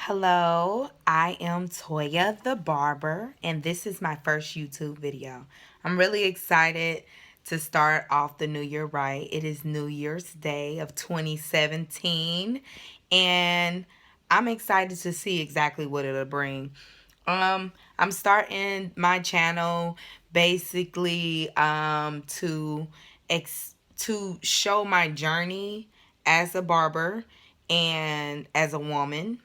Hello, I am Toya the Barber, and this is my first YouTube video. I'm really excited to start off the new year right. It is New Year's Day of 2017, and I'm excited to see exactly what it'll bring. I'm starting my channel basically to show my journey as a barber and as a woman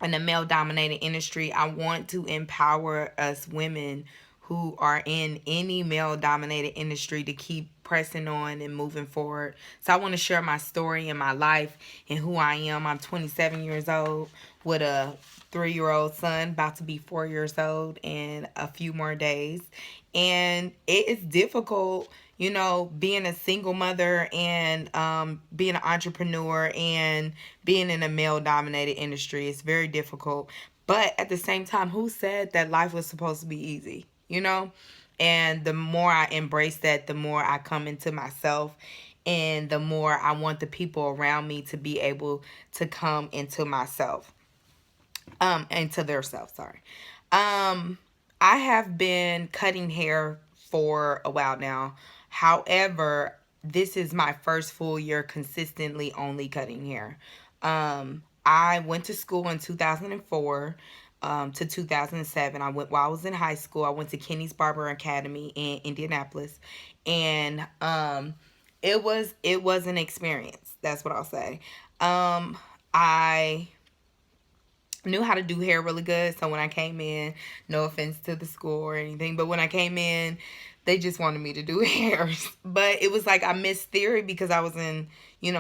in a male dominated industry. I want to empower us women who are in any male dominated industry to keep pressing on and moving forward. So I want to share my story and my life and who I am. I'm 27 years old with a 3-year-old son, about to be 4 years old in a few more days. And it is difficult, being a single mother and being an entrepreneur and being in a male dominated industry. Is very difficult. But at the same time, who said that life was supposed to be easy? And the more I embrace that, the more I come into myself, and the more I want the people around me to be able to come into myself, into their self, sorry. I have been cutting hair for a while now. However, this is my first full year consistently only cutting hair. I went to school in 2004 to 2007. I went while I was in high school. I went to Kenny's Barber Academy in Indianapolis, and it was an experience. That's what I'll say. I knew how to do hair really good. So when I came in, no offense to the school or anything, but when I came in, they just wanted me to do hair. But it was like I missed theory because I was in,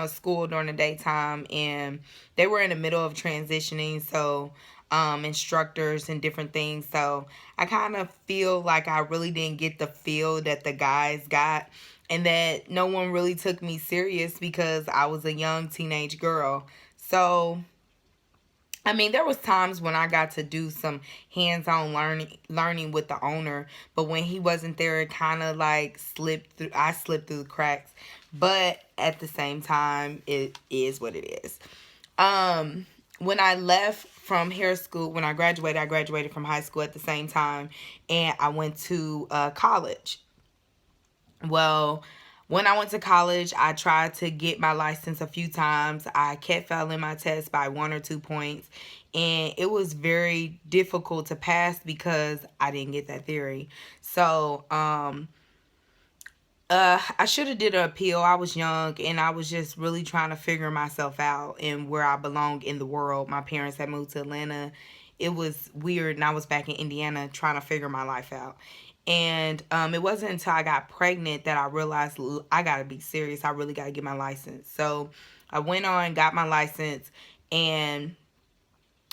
school during the daytime, and they were in the middle of transitioning. So instructors and different things. So I kind of feel like I really didn't get the feel that the guys got, and that no one really took me serious because I was a young teenage girl. So I mean, there was times when I got to do some hands-on learning with the owner, but when he wasn't there, it kind of like slipped through. I slipped through the cracks, but at the same time, it is what it is. When I left from hair school, when I graduated from high school at the same time, and I went to college. Well, when I went to college, I tried to get my license a few times. I kept failing my test by 1 or 2 points. And it was very difficult to pass because I didn't get that theory. So, I should have did an appeal. I was young and I was just really trying to figure myself out and where I belong in the world. My parents had moved to Atlanta. It was weird, and I was back in Indiana trying to figure my life out. And it wasn't until I got pregnant that I realized I got to be serious. I really got to get my license. So I went on, got my license, and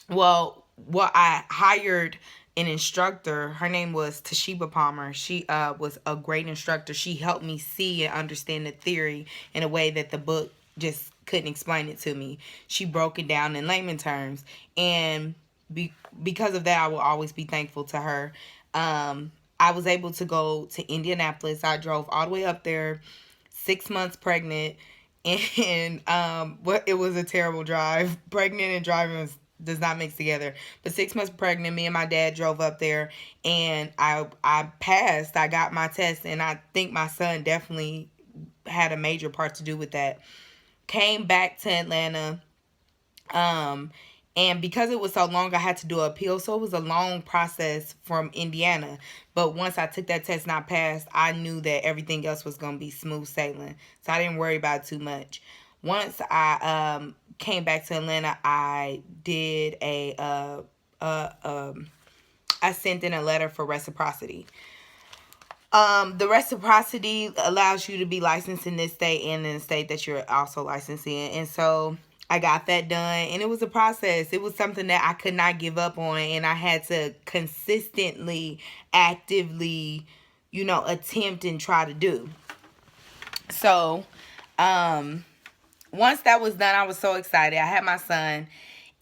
I hired an instructor. Her name was Toshiba Palmer. She was a great instructor. She helped me see and understand the theory in a way that the book just couldn't explain it to me. She broke it down in layman terms, and because of that, I will always be thankful to her. I was able to go to Indianapolis. I drove all the way up there, 6 months pregnant, and it was a terrible drive. Pregnant and driving does not mix together. But 6 months pregnant, me and my dad drove up there, and I passed. I got my test, and I think my son definitely had a major part to do with that. Came back to Atlanta, and because it was so long, I had to do an appeal. So it was a long process from Indiana. But once I took that test and I passed, I knew that everything else was going to be smooth sailing. So I didn't worry about it too much. Once I came back to Atlanta, I did I sent in a letter for reciprocity. The reciprocity allows you to be licensed in this state and in the state that you're also licensed in. And so I got that done, and it was a process. It was something that I could not give up on, and I had to consistently, actively, attempt and try to do. So, once that was done, I was so excited. I had my son,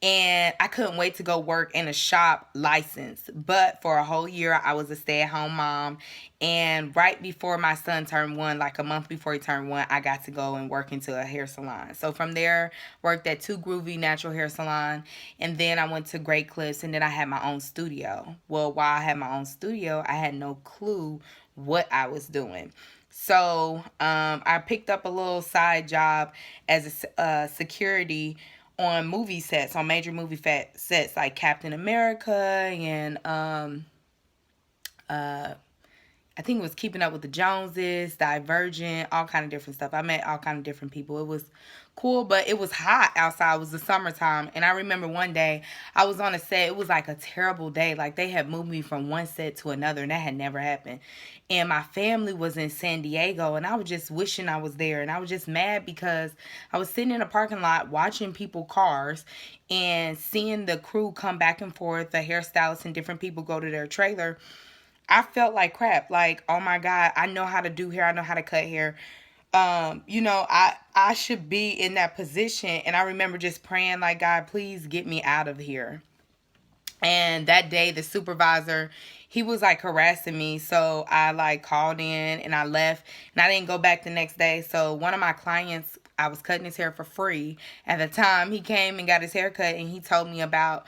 and I couldn't wait to go work in a shop licensed. But for a whole year, I was a stay-at-home mom. And right before my son turned one, like a month before he turned one, I got to go and work into a hair salon. So from there, worked at Two Groovy Natural Hair Salon, and then I went to Great Clips, and then I had my own studio. Well, while I had my own studio, I had no clue what I was doing. So I picked up a little side job as a security on movie sets, on major movie sets like Captain America and uh, I think it was Keeping Up with the Joneses, Divergent, all kind of different stuff. I met all kind of different people. It was cool, but it was hot outside. It was the summertime. And I remember one day I was on a set. It was like a terrible day. Like they had moved me from one set to another, and that had never happened. And my family was in San Diego, and I was just wishing I was there. And I was just mad because I was sitting in a parking lot watching people cars and seeing the crew come back and forth, the hairstylists and different people go to their trailer. I felt like crap. Like, oh my God, I know how to do hair. I know how to cut hair. I should be in that position. And I remember just praying like, God, please get me out of here. And that day, the supervisor, he was like harassing me. So I like called in and I left, and I didn't go back the next day. So one of my clients, I was cutting his hair for free at the time. He came and got his hair cut, and he told me about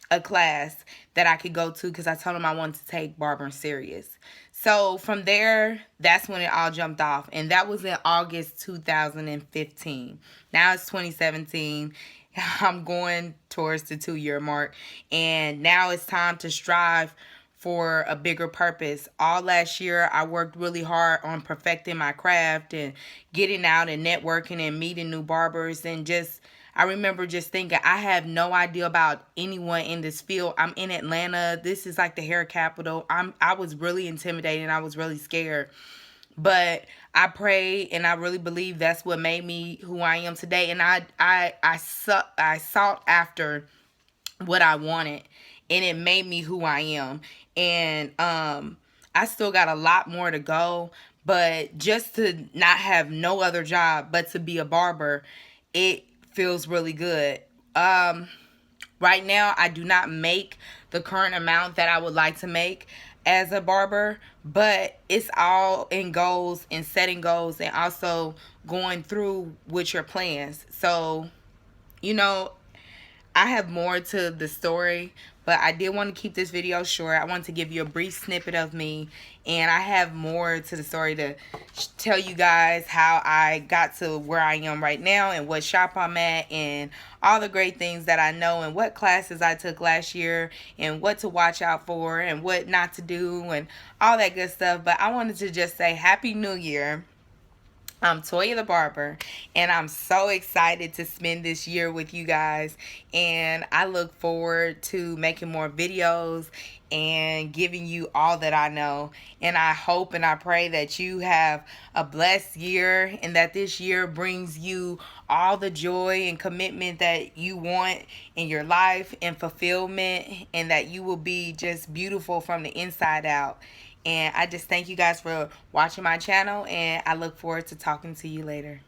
a class that I could go to because I told him I wanted to take barbering serious. So from there, that's when it all jumped off. And that was in August 2015. Now it's 2017. I'm going towards the 2-year mark. And now it's time to strive for a bigger purpose. All last year, I worked really hard on perfecting my craft and getting out and networking and meeting new barbers. And just, I remember just thinking, I have no idea about anyone in this field. I'm in Atlanta. This is like the hair capital. I was really intimidated. I was really scared. But I prayed, and I really believe that's what made me who I am today. And I sought after what I wanted, and it made me who I am. And I still got a lot more to go, but just to not have no other job but to be a barber, it feels really good. Right now, I do not make the current amount that I would like to make as a barber, but it's all in goals and setting goals and also going through with your plans. So, you know, I have more to the story, but I did want to keep this video short. I want to give you a brief snippet of me, and I have more to the story to tell you guys how I got to where I am right now and what shop I'm at and all the great things that I know and what classes I took last year and what to watch out for and what not to do and all that good stuff. But I wanted to just say Happy New Year. I'm Toya the Barber, and I'm so excited to spend this year with you guys. And I look forward to making more videos and giving you all that I know. And I hope and I pray that you have a blessed year and that this year brings you all the joy and commitment that you want in your life and fulfillment, and that you will be just beautiful from the inside out. And I just thank you guys for watching my channel, and I look forward to talking to you later.